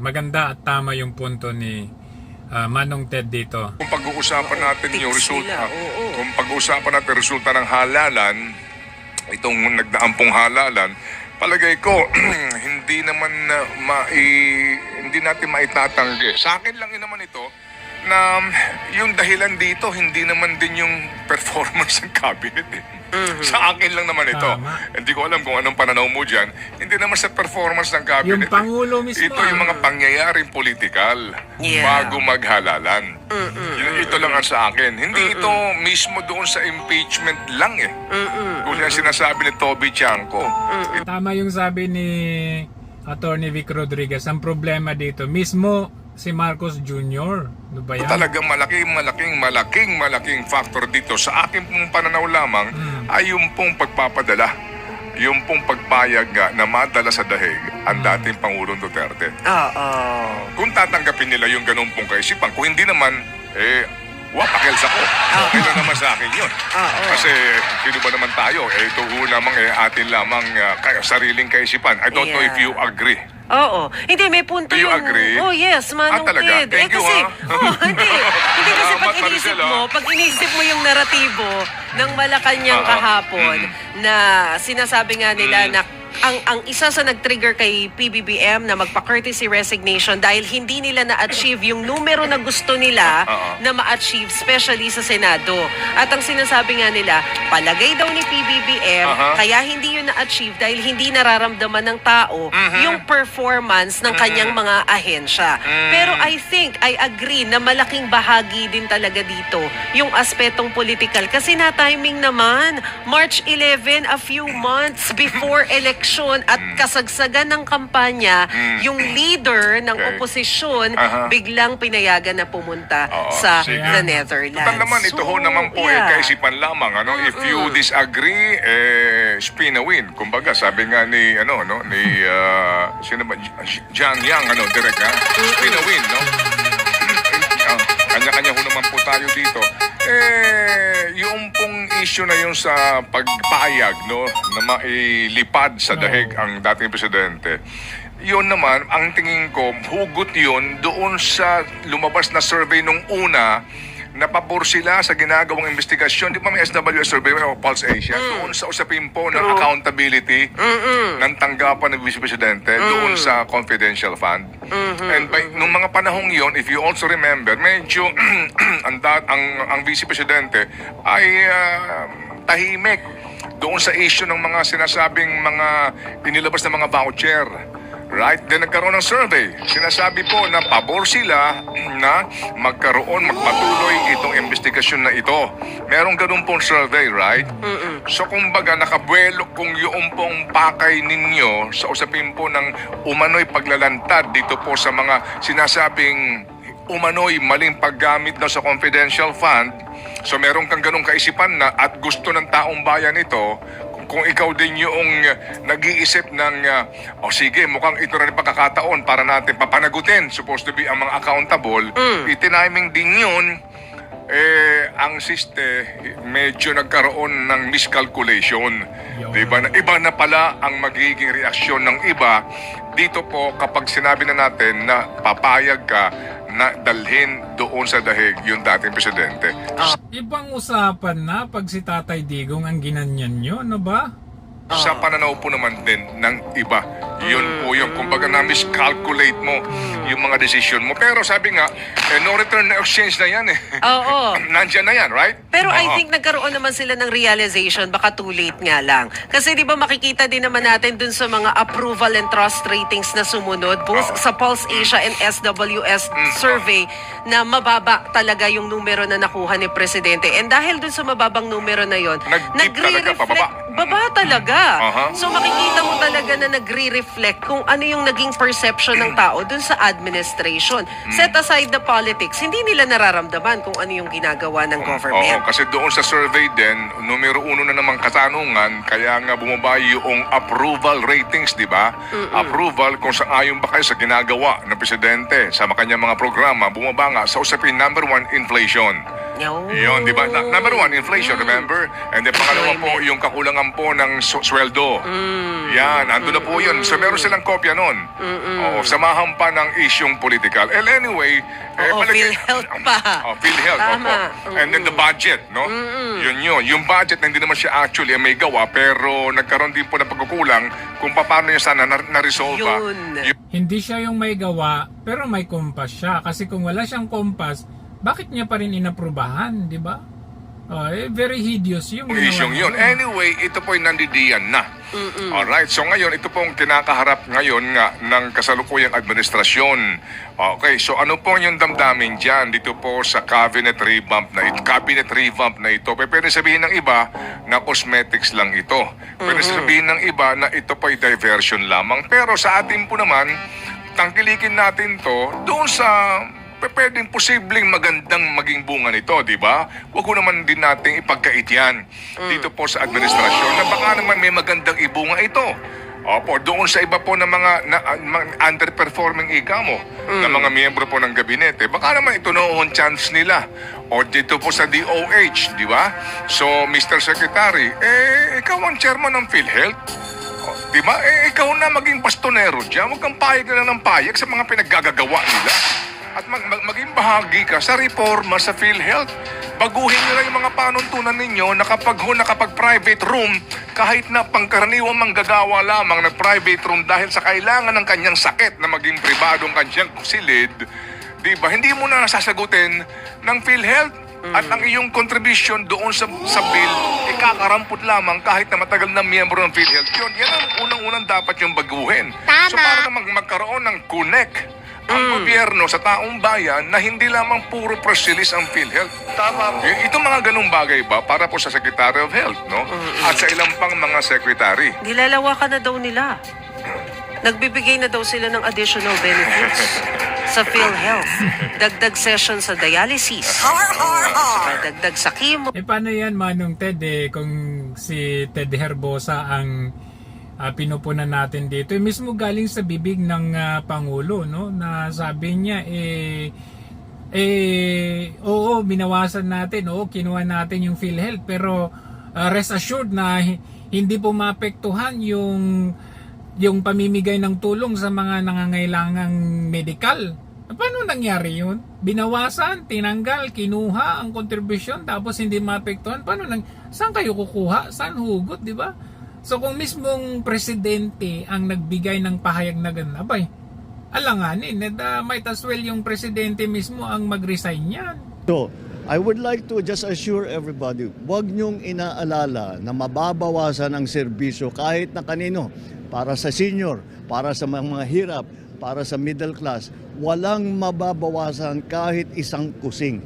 maganda at tama yung punto ni Manong Ted dito. Kung pag-uusapan natin yung resulta, oo. kung pag-uusapan natin resulta ng halalan, itong nagdaampong halalan, palagay ko hindi naman hindi natin maitatanggi. Sa akin lang naman ito na yung dahilan dito hindi naman din yung performance ng cabinet. Sa akin lang naman ito. Tama. Hindi ko alam kung anong pananaw mo dyan. Hindi naman sa performance ng cabinet. Yung Pangulo mismo. Ito yung mga pangyayaring politikal bago maghalalan. Ito lang ang sa akin. Hindi ito mismo doon sa impeachment lang eh. Kung yung sinasabi ni Toby Chanco. Tama yung sabi ni Attorney Vic Rodriguez. Ang problema dito, mismo si Marcos Jr. Ano ba yan? Talagang malaking factor dito sa akin pong pananaw lamang ay yung pong pagpapadala, yung pong pagpayag na madala sa dahig ang dating Pangulong Duterte. Kung tatanggapin nila yung ganun pong kaisipan, kung hindi naman, wapakels ako. Okay na naman sa akin yun. Kasi sino ba naman tayo? Ito namang atin lamang sariling kaisipan. I don't know if you agree. Oo. Hindi, may punto Do you yung... agree? Oh, yes, Manong talaga? Ted. Thank you, kasi, ha? hindi. Hindi kasi Salamat, Maricel, pag inisip mo yung naratibo ng Malacanang kahapon na sinasabi nga nila na ang isa sa nag-trigger kay PBBM na magpa-courtesy resignation dahil hindi nila na-achieve yung numero na gusto nila na ma-achieve, especially sa Senado. At ang sinasabi nga nila, palagay daw ni PBBM, kaya hindi yun na-achieve dahil hindi nararamdaman ng tao yung performance ng kanyang mga ahensya. Pero I agree na malaking bahagi din talaga dito yung aspetong political. Kasi na-timing naman, March 11, a few months before election at kasagsagan ng kampanya, yung leader ng oposisyon biglang pinayagan na pumunta sa the Netherlands. Total naman, ito ho naman po kaisipan lamang. If you disagree, spin a win. Kumbaga, sabi nga ni, sino ba? Jiang Yang, direct spin a win, no? Kanya-kanya ho naman po tayo dito. Yung pong issue na yung sa pagpayag, no, na mailipad sa dahig ang dating presidente, yun naman, ang tingin ko, hugot yun doon sa lumabas na survey nung una, na pabor sila sa ginagawang investigasyon. Di ba may SWS survey o Pulse Asia? Doon sa usapin po ng accountability ng tanggapan ng Vice Presidente doon sa confidential fund. And nung mga panahong yon, if you also remember, medyo ang Vice Presidente ay tahimik doon sa issue ng mga sinasabing mga inilabas na mga voucher. Right? Then nagkaroon ng survey. Sinasabi po na pabor sila na magpatuloy itong investigasyon na ito. Merong ganun pong survey, right? So kumbaga nakabuelo kung yung pong pakay ninyo sa usapin po ng umano'y paglalantad dito po sa mga sinasabing umano'y maling paggamit daw sa confidential fund. So meron kang ganung kaisipan na at gusto ng taong bayan ito, kung ikaw din yung nag-iisip ng, sige, mukhang ito rin pagkakataon para natin papanagutin, supposed to be ang mga accountable, itiniming din yun, ang medyo nagkaroon ng miscalculation. Diba? Iba na pala ang magiging reaksyon ng iba dito po kapag sinabi na natin na papayag ka na dalhin doon sa dahig yung dating presidente. Ibang usapan na pag si Tatay Digong ang ginanyan nyo, ano ba? Sa pananaw po naman din ng iba. Yun po yung, kumbaga na-miscalculate mo yung mga decision mo. Pero sabi nga, no return na exchange na yan eh. Oo. Nandyan na yan, right? Pero I think nagkaroon naman sila ng realization, baka too late nga lang. Kasi di ba makikita din naman natin dun sa mga approval and trust ratings na sumunod, both sa Pulse Asia and SWS survey, na mababa talaga yung numero na nakuha ni Presidente. And dahil dun sa mababang numero na yon, Nag-dip talaga, pababa. Baba talaga. So makikita mo talaga na nagre-reflect kung ano yung naging perception ng tao dun sa administration. Set aside the politics, hindi nila nararamdaman kung ano yung ginagawa ng government. Oo, kasi doon sa survey din, numero 1 na namang katanungan, kaya nga bumaba yung approval ratings, di ba? Approval kung ayon ba kayo sa ginagawa ng presidente sa kanyang mga programa, bumaba nga sa usapin number 1, inflation. Yun, di ba? Number one, inflation, remember? And then pangalawa po, Employment. yung kakulangan po ng sweldo. Yan, ando na po yun. So meron silang kopya nun. Oo, samahan pa ng isyong political. And anyway, Oo, PhilHealth pa. Oh, PhilHealth, Tama. opo. And then the budget, no? Yun. Yung budget na hindi naman siya actually may gawa, pero nagkaroon din po ng pagkukulang kung paano niya sana na-resolve. Yun. Hindi siya yung may gawa, pero may kompas siya. Kasi kung wala siyang kompas, bakit niya pa rin inaprubahan, di ba? Very hideous yung ginawa Isyong niya. yun. Anyway, ito po'y nandidiyan na. Alright, so ngayon, ito pong kinakaharap ngayon nga ng kasalukuyang administrasyon. Okay, so ano po yung damdamin dyan dito po sa cabinet revamp na ito? Pwede sabihin ng iba na cosmetics lang ito. Pwede sabihin ng iba na ito po'y diversion lamang. Pero sa atin po naman, tangkilikin natin to doon sa pwedeng posibleng magandang maging bunga nito, di ba? Huwag ko naman din nating ipagkait yan dito po sa administrasyon na baka naman may magandang ibunga ito. Opo, doon sa iba po na mga underperforming mo na mga miyembro po ng gabinete, baka naman ito noon chance nila. O dito po sa DOH, di ba? So, Mr. Secretary, ikaw ang chairman ng PhilHealth. Di ba? Ikaw na maging bastonero dyan. Huwag kang payag na lang ng payag sa mga pinaggagawa nila. At maging bahagi ka sa reforma sa PhilHealth. Baguhin nyo na yung mga panuntunan ninyo na kapag private room, kahit na pangkaraniwang manggagawa lamang ng private room dahil sa kailangan ng kanyang sakit na maging pribadong kanyang silid, di ba? Hindi mo na sasagutin ng PhilHealth. At ang iyong contribution doon sa bill, ikakarampot lamang kahit na matagal na miyembro ng PhilHealth. Yan ang unang-unang dapat yung baguhin. So para na magkaroon ng connect ang gobyerno sa taong bayan na hindi lamang puro press release ang PhilHealth. Tama. Itong mga ganung bagay ba para po sa Secretary of Health, no? At sa ilang pang mga secretary. Nilalawakan na daw nila. Nagbibigay na daw sila ng additional benefits sa PhilHealth. Dagdag session sa dialysis. Dagdag sa chemo. Paano yan, Manong Ted, kung si Ted Herbosa ang pinupunan natin dito, mismo galing sa bibig ng Pangulo, no, na sabi niya oo, binawasan natin, oo, kinuha natin yung PhilHealth, pero rest assured na hindi po maapektuhan yung pamimigay ng tulong sa mga nangangailangang medical. Paano nangyari yun? Binawasan, tinanggal, kinuha ang contribution, tapos hindi maapektuhan. Saan kayo kukuha? Saan hugot, di ba? So kung mismong presidente ang nagbigay ng pahayag na ganun, abay, alanganin, might as well yung presidente mismo ang mag-resign yan. So, I would like to just assure everybody, huwag niyong inaalala na mababawasan ang serbisyo kahit na kanino. Para sa senior, para sa mga hirap, para sa middle class, walang mababawasan kahit isang kusing.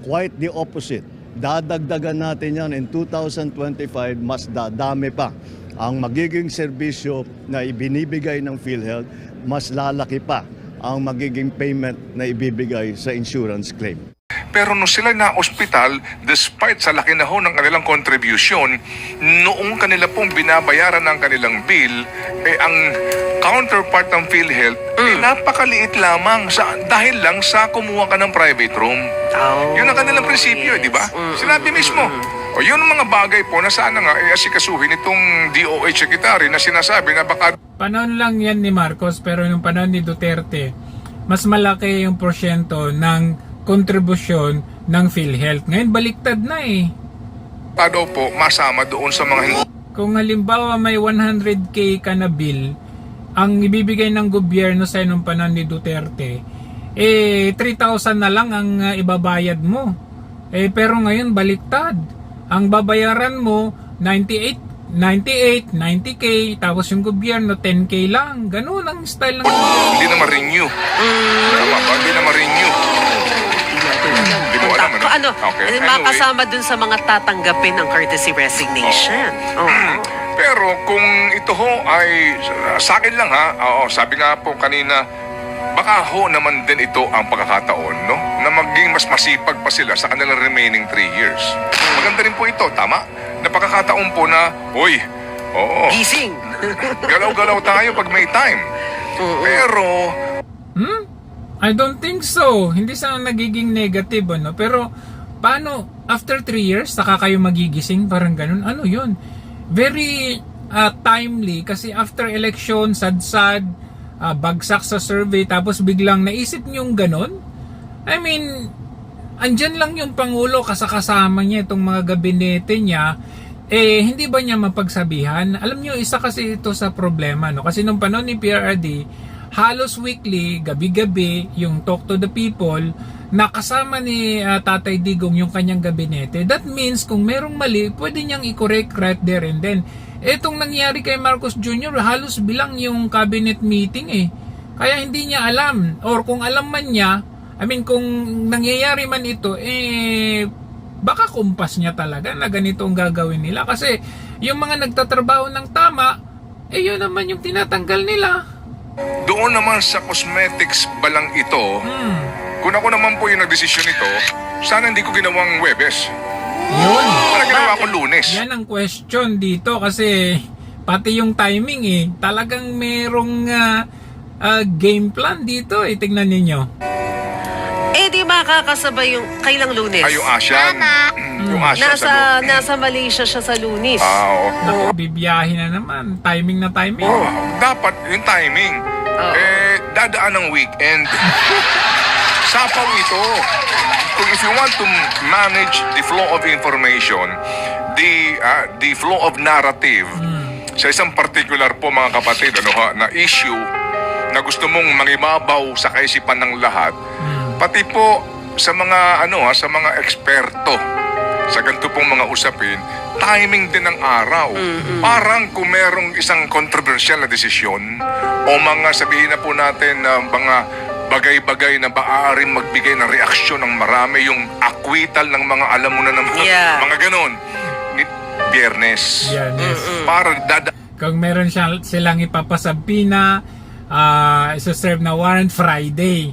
Quite the opposite. Dadagdagan natin yan in 2025, mas dadami pa. Ang magiging serbisyo na ibinibigay ng PhilHealth, mas lalaki pa ang magiging payment na ibibigay sa insurance claim. Pero nung sila na ospital, despite sa laki na ho ng kanilang contribution, noong kanila pong binabayaran ng kanilang bill, ang counterpart ng PhilHealth, napakaliit lamang dahil lang sa kumuha ka ng private room. Yun ang kanilang prinsipyo, di ba? Sinabi mismo. O yun ang mga bagay po na sana nga asikasuhin itong DOH Secretary na sinasabi na baka Panahon lang yan ni Marcos, pero nung panahon ni Duterte, mas malaki yung porsyento ng kontribusyon ng PhilHealth. Ngayon baliktad na daw po masama doon sa mga Kung halimbawa may 100k ka na bill, ang ibibigay ng gobyerno sa nung panahon ni Duterte, 3,000 na lang ang ibabayad mo. Pero ngayon baliktad. Ang babayaran mo 98, 90k, tapos yung gobyerno 10k lang. Ganun ang style ng hindi na ma-renew. Tama ba? Hindi na ma-renew. Hindi mo alam, ano? Okay. Makasama dun sa mga tatanggapin ng courtesy resignation. Pero kung ito ho ay sa akin lang sabi nga po kanina, baka ho naman din ito ang pagkakataon, no? Na maging mas masipag pa sila sa kanilang remaining 3 years. Maganda rin po ito, tama? Na pagkakataon po na, Gising! galaw-galaw tayo pag may time. Pero, I don't think so. Hindi sa nagiging negative, ano? Pero paano, after 3 years, saka kayo magigising? Parang ganun. Ano yun? Very timely kasi after election, sad-sad, bagsak sa survey, tapos biglang naisip niyong ganun? I mean, andyan lang yung Pangulo, kasama niya itong mga gabinete niya, hindi ba niya mapagsabihan? Alam niyo, isa kasi ito sa problema, no? Kasi nung panahon ni PRRD, halos weekly, gabi-gabi, yung talk to the people, nakasama ni Tatay Digong yung kanyang gabinete. That means kung merong mali, pwede niyang i-correct right there and then. Etong nangyari kay Marcos Jr., halos bilang yung cabinet meeting Kaya hindi niya alam. Or kung alam man niya, I mean kung nangyayari man ito, baka kumpas niya talaga na ganito ang gagawin nila. Kasi yung mga nagtatrabaho ng tama, yun naman yung tinatanggal nila. Doon naman sa cosmetics balang ito, kung ako naman po yung nagdesisyon nito, sana hindi ko ginawang Webes. Yun. Para ginawa ko Lunes. Yan ang question dito kasi pati yung timing talagang merong game plan dito Tingnan ninyo. Di makakasabay yung kailang Lunes. Ay, yung ASEAN. Yung ASEAN sa Nasa Malaysia siya sa Lunes. Oo. Naku, bibiyahin na naman. Timing na timing. Dapat yung timing. Dadaan ng weekend. Sapaw ito. Kung if you want to manage the flow of information, the flow of narrative, sa isang particular po mga kapatid, na issue na gusto mong mangibabaw sa kaisipan ng lahat, pati po sa mga sa mga eksperto sa ganito pong mga usapin, timing din ng araw. Parang kung merong isang controversial na desisyon o mga sabihin na po natin na mga bagay-bagay na maaaring magbigay ng reaksyon ng marami, yung akwital ng mga alam mo na ng mga ganon. Biyernes. Para Kung meron silang ipapasabina, isa-serve na warrant Friday.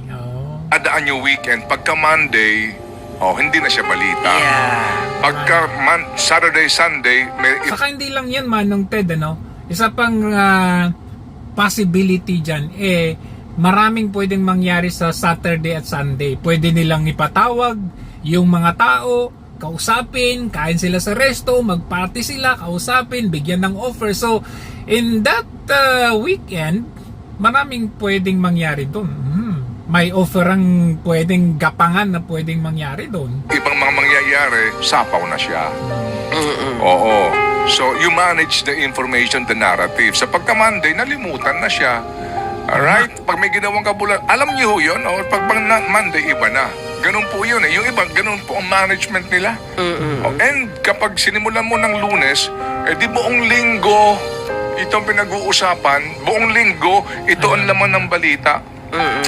dadaan yung weekend. Pagka Monday, hindi na siya balita. Pagka Saturday, Sunday, Saka hindi lang yan, Manong Ted, isa pang possibility dyan, maraming pwedeng mangyari sa Saturday at Sunday. Pwede nilang ipatawag yung mga tao, kausapin, kain sila sa resto, magparty sila, kausapin, bigyan ng offer. So, in that weekend, maraming pwedeng mangyari doon. May offer ang pwedeng gapangan na pwedeng mangyari doon. ibang mga mangyayari, sapaw na siya. Oo. So, you manage the information, the narrative. Sa pagka-Monday, nalimutan na siya. Alright? Pag may ginawang kabulan, alam niyo yun, pag Monday, iba na. Ganun po yun Yung iba, ganun po ang management nila. And kapag sinimulan mo ng Lunes, di buong linggo, itong pinag-uusapan, buong linggo, ito ang laman ng balita.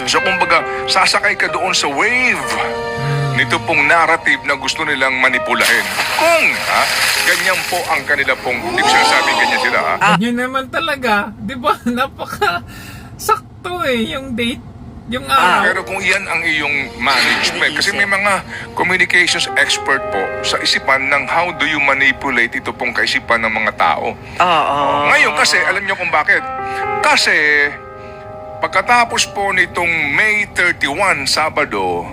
So kumbaga, sasakay ka doon sa wave nito pong narrative na gusto nilang manipulahin. Kung ganyan po ang kanila pong, hindi ko sinasabing ganyan sila Ganyan naman talaga. Di ba? Napaka sakto yung date, yung araw. Pero kung yan ang iyong management, kasi may mga communications expert po sa isipan ng how do you manipulate ito pong kaisipan ng mga tao. Ngayon kasi, alam niyo kung bakit? Kasi, pagkatapos po nitong May 31, Sabado,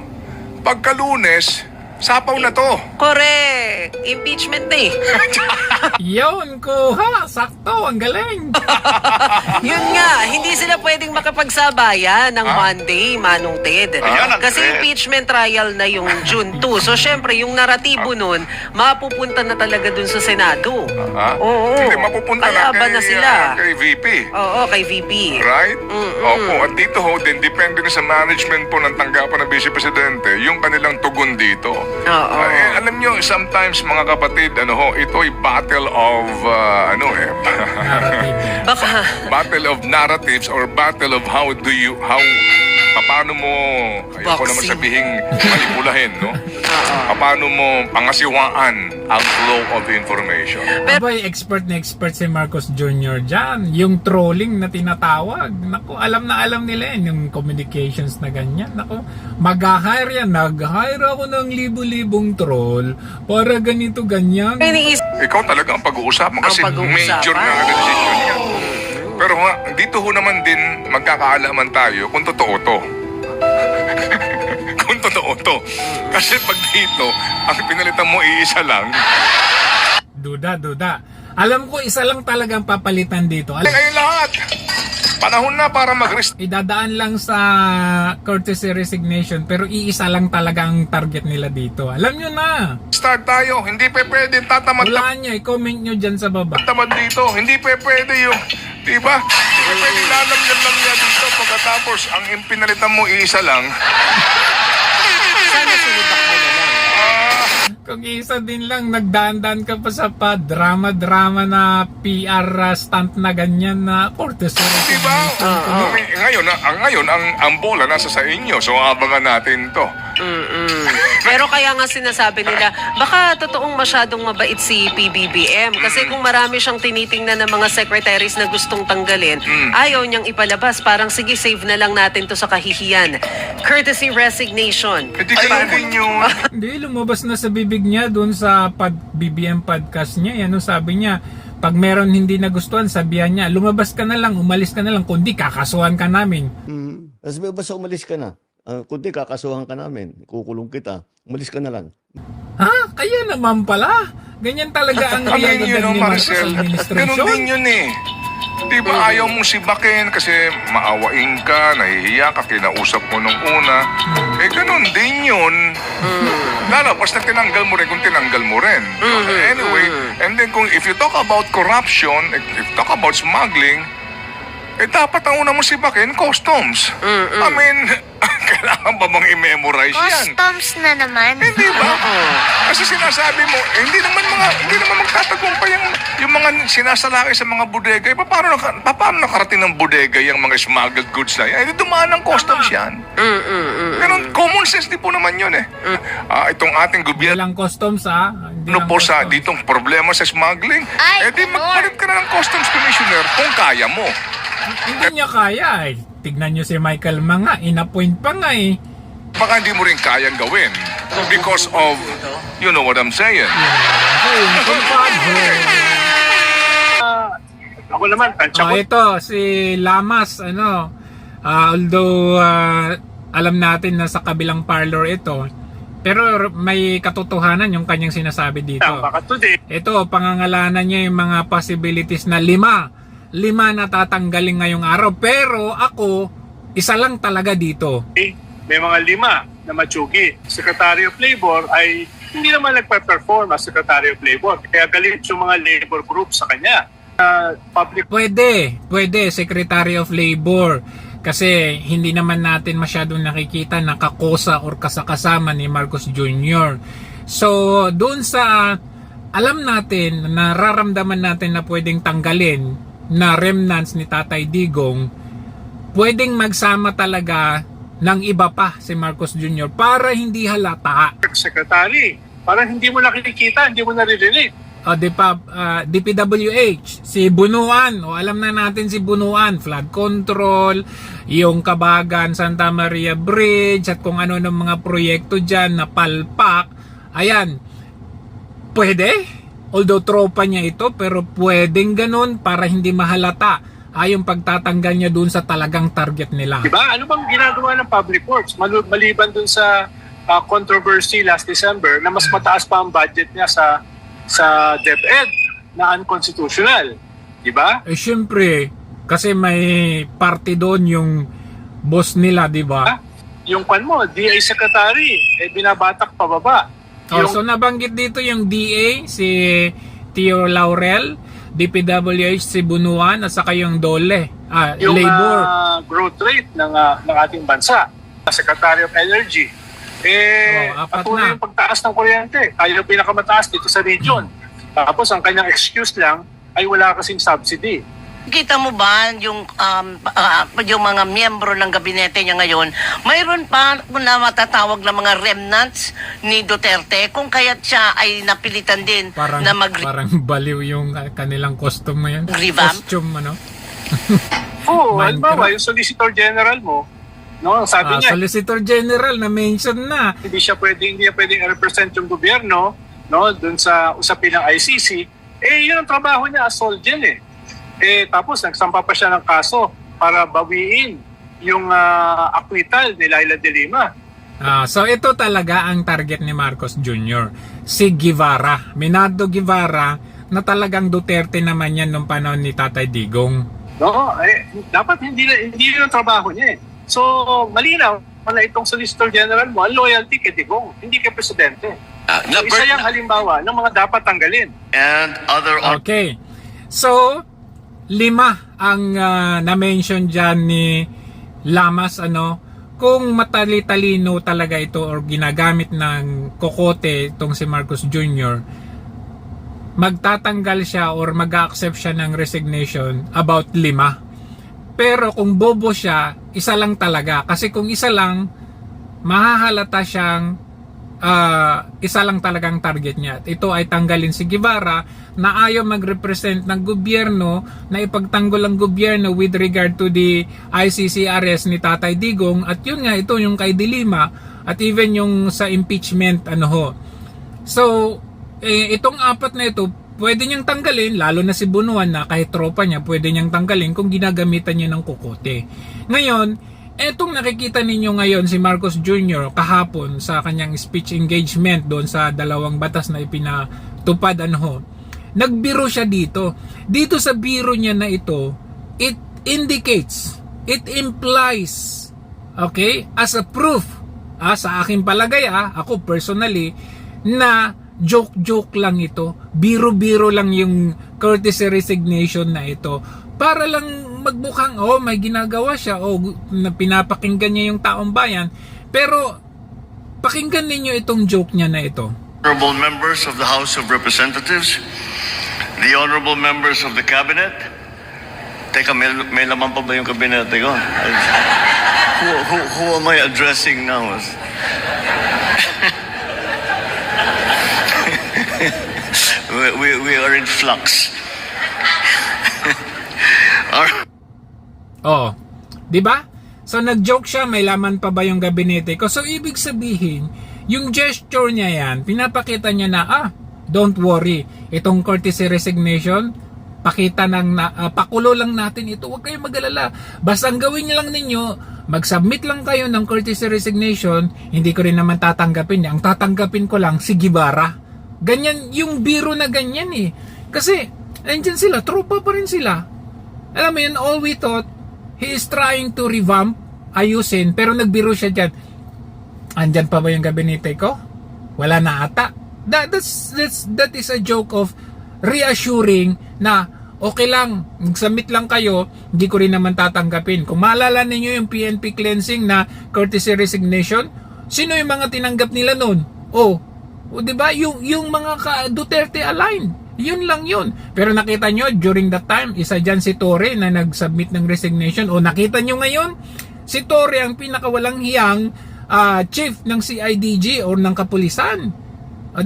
pagka Lunes, sapaw na to. Correct. Impeachment na Yun ko, sakto, ang galing. Yun nga, hindi sila pwedeng makapagsabayan ng Monday, Manong Ted. Kasi impeachment trial na yung June 2. So, syempre, yung naratibo nun, mapupunta na talaga dun sa Senado. Oo. Hindi, mapupunta na Kalaban na sila. Kay VP. Oo, kay VP. Right? Opo. At dito din, depende na sa management po ng tanggapan ng Vice Presidente, yung kanilang tugon dito. Alam nyo, sometimes mga kapatid, ito'y battle of, Baka. battle of narratives or battle of paano mo, ayoko naman Boxing. sabihing manipulahin, no? Paano mo pangasiwaan ang flow of information. Abay, expert na expert si Marcos Jr. dyan. Yung trolling na tinatawag. Naku, alam na alam nila yan. Yung communications na ganyan. Naku, mag-hire yan. Nag-hire ako ng libu-libong troll para ganito, ganyan. Ikaw talaga ang pag-uusapan kasi major na decision niya. Pero dito naman din magkakaalaman tayo kung totoo to. Kung totoo to. dito. Kasi pag dito, ang pinalitan mo iisa lang. Duda. Alam ko isa lang talagang papalitan dito. Kayo lahat, panahon na para Idadaan lang sa courtesy resignation pero iisa lang talaga ang target nila dito. Alam nyo na. start tayo. Hindi pwede tatamad Hulaan nyo, i-comment nyo dyan sa baba. tamad dito. Hindi pwede yung, di ba? Hindi pwede lalamyan lang niya dito. Pagkatapos, ang pinalitan mo iisa lang. Sana sinubak mo na lang. Kung isa din lang, nagdaan-daan ka pa sa drama-drama na PR stunt na ganyan na courtesy Di ba? Ngayon, ang bola nasa sa inyo. So, abangan natin to. Pero kaya nga sinasabi nila, baka totoong masyadong mabait si PBBM. Kasi kung marami siyang tinitingnan ng mga secretaries na gustong tanggalin, ayaw niyang ipalabas. Parang sige, save na lang natin to sa kahihiyan. Courtesy resignation. Hindi ka din yun. Hindi, lumabas na sa bibig niya doon sa BBM podcast niya. Yan ang sabi niya. Pag meron hindi nagustuhan, sabihan niya, lumabas ka na lang, umalis ka na lang, kundi kakasuhan ka namin. Tapos basta umalis ka na. Kundi kakasuhan ka namin. Kukulong kita. Umalis ka na lang. Ha? Kaya naman pala. Ganyan talaga ang Ganun realidad yun, ni Marcos Marcel. Ganun administration. din yun eh. Di ba ayaw mong sibakin kasi maawain ka, nahihiya ka, kinausap mo nung una. Eh ganun din yun. Lalabas na tinanggal mo rin kung tinanggal mo rin. Anyway, and then if you talk about corruption, if you talk about smuggling, eh dapat ang una mo sibakin, customs. I mean, kailangan ba bang i-memorize yan? Customs na naman. Hindi ba? Kasi sinasabi mo, hindi naman magtatagumpay yung mga sinasalaki sa mga bodega. Paano nakarating ng bodega yung mga smuggled goods na yan? Dumaan ng customs yan. Ganun, common sense di po naman yun eh. Itong ating gobyerno Walang customs ha. Hindi lang po sa customs. ditong problema sa smuggling, Ay, di magpalit ka na ng customs commissioner kung kaya mo. Hindi niya kaya eh. Tignan nyo si Michael Mga, inappoint pa nga eh. Baka hindi mo rin kayang gawin because of, you know what I'm saying. Ako naman, tansya ko. Ito, si Lamas, although alam natin na sa kabilang parlor ito, pero may katotohanan yung kanyang sinasabi dito. Baka today, Ito, pangangalanan niya yung mga possibilities na lima na tatanggalin ngayong araw. Pero ako, isa lang talaga dito. may mga 5 na matsugi. Secretary of Labor ay hindi naman nagpa-perform as Secretary of Labor. Kaya galit yung mga labor group sa kanya. Public Pwede, Secretary of Labor. Kasi hindi naman natin masyadong nakikita na kakosa or kasakasama ni Marcos Jr. So, doon sa alam natin, nararamdaman natin na pwedeng tanggalin na remnants ni Tatay Digong, pwedeng magsama talaga ng iba pa si Marcos Jr. para hindi halata. Secretary, parang hindi mo nakikita, hindi mo naririnig. DPWH, si Bunuan, alam na natin si Bunuan, flood control, yung Kabagan, Santa Maria Bridge, at kung ano ng mga proyekto dyan na palpak. Ayan, pwede. Although tropa niya ito, pero pwedeng ganun para hindi mahalata yung pagtatanggal niya dun sa talagang target nila. Diba? Ano bang ginagawa ng Public Works? Maliban dun sa controversy last December na mas mataas pa ang budget niya sa DepEd na unconstitutional. Diba? Eh syempre, kasi may party doon yung boss nila, di ba? Yung DA Secretary, binabatak pababa. So nabanggit dito yung DA, si Tio Laurel, DPWH si Bunuan, at saka yung DOLE, Yung Labor. growth rate ng ating bansa. Secretary of Energy. Apat Patuloy na. yung pagtaas ng kuryente. Tayo pinakamataas dito sa region. Tapos ang kanyang excuse lang ay wala kasing subsidy. Kita mo ba yung mga miyembro ng gabinete niya ngayon, mayroon pa na matatawag na mga remnants ni Duterte kung kaya't siya ay napilitan din Parang baliw yung kanilang costume mo yan. Revamp? Costume, Oo, Minecraft. halimbawa, yung Solicitor General mo, no, sabi niya, Solicitor General na mention na. hindi niya pwedeng represent yung gobyerno, no, dun sa usapin ng ICC, yun ang trabaho niya as Solgen tapos nagsampa pa siya ng kaso para bawiin yung acquittal ni Laila de Lima. So ito talaga ang target ni Marcos Jr. Si Guevara, Menardo Guevara, na talagang Duterte naman yan nung panahon ni Tatay Digong. No, dapat hindi yung trabaho niya eh. So, malinaw na itong Solicitor General mo, ang loyalty kay Digong, hindi kay Presidente. So, isa yung halimbawa ng mga dapat tanggalin. And other Okay. So, 5 ang na-mention dyan ni Lamas, kung matali-talino talaga ito or ginagamit ng kokote itong si Marcos Jr., magtatanggal siya or mag-accept siya ng resignation about 5. Pero kung bobo siya, isa lang talaga. Kasi kung isa lang, mahahalata siyang isa lang talagang target niya. Ito ay tanggalin si Guevara na ayaw mag-represent ng gobyerno, na ipagtanggol ang gobyerno with regard to the ICC arrest ni Tatay Digong, at yun nga, ito yung kay Dilima at even yung sa impeachment So itong 4 na ito pwede niyang tanggalin, lalo na si Bunuan na kahit tropa niya pwede niyang tanggalin kung ginagamitan niya ng kukote. Ngayon, etong nakikita ninyo ngayon si Marcos Jr. kahapon sa kanyang speech engagement doon sa 2 batas na ipinatupad, nagbiro siya dito. Dito sa biro niya na ito, it indicates, it implies, okay, as a proof, sa aking palagay, ako personally, na joke-joke lang ito, biro-biro lang yung courtesy resignation na ito, para lang magmukhang may ginagawa siya na pinapakinggan niya yung taong bayan. Pero pakinggan ninyo itong joke niya na ito. honorable members of the House of Representatives, the honorable members of the Cabinet. Teka, may laman pa ba yung kabinete ko? Who am I addressing now? we are in flux. Di ba? So nag-joke siya, may laman pa ba yung gabinete ko? So ibig sabihin, yung gesture niya yan, pinapakita niya na, don't worry, itong courtesy resignation, pakulo lang natin ito, huwag kayong mag-alala. Basta ang gawin lang ninyo, mag-submit lang kayo ng courtesy resignation, hindi ko rin naman tatanggapin. Ang tatanggapin ko lang si Guevara. Ganyan, yung biro na ganyan eh. Kasi, andyan sila, tropa pa rin sila. Alam mo yun, all we thought, he is trying to revamp, ayusin, pero nagbiro siya dyan. Andyan pa ba yung gabinete ko? Wala na ata. That is a joke of reassuring na okay lang, mag-submit lang kayo, hindi ko rin naman tatanggapin. Kung maalala ninyo yung PNP cleansing na courtesy resignation, sino yung mga tinanggap nila nun? Diba? Yung mga Duterte aligned. Yun lang yun. Pero nakita nyo, during that time, isa dyan si Torre na nag-submit ng resignation. Nakita nyo ngayon, si Torre ang pinakawalang hiyang chief ng CIDG o ng kapulisan.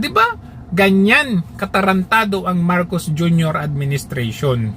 Diba? Ganyan katarantado ang Marcos Jr. administration.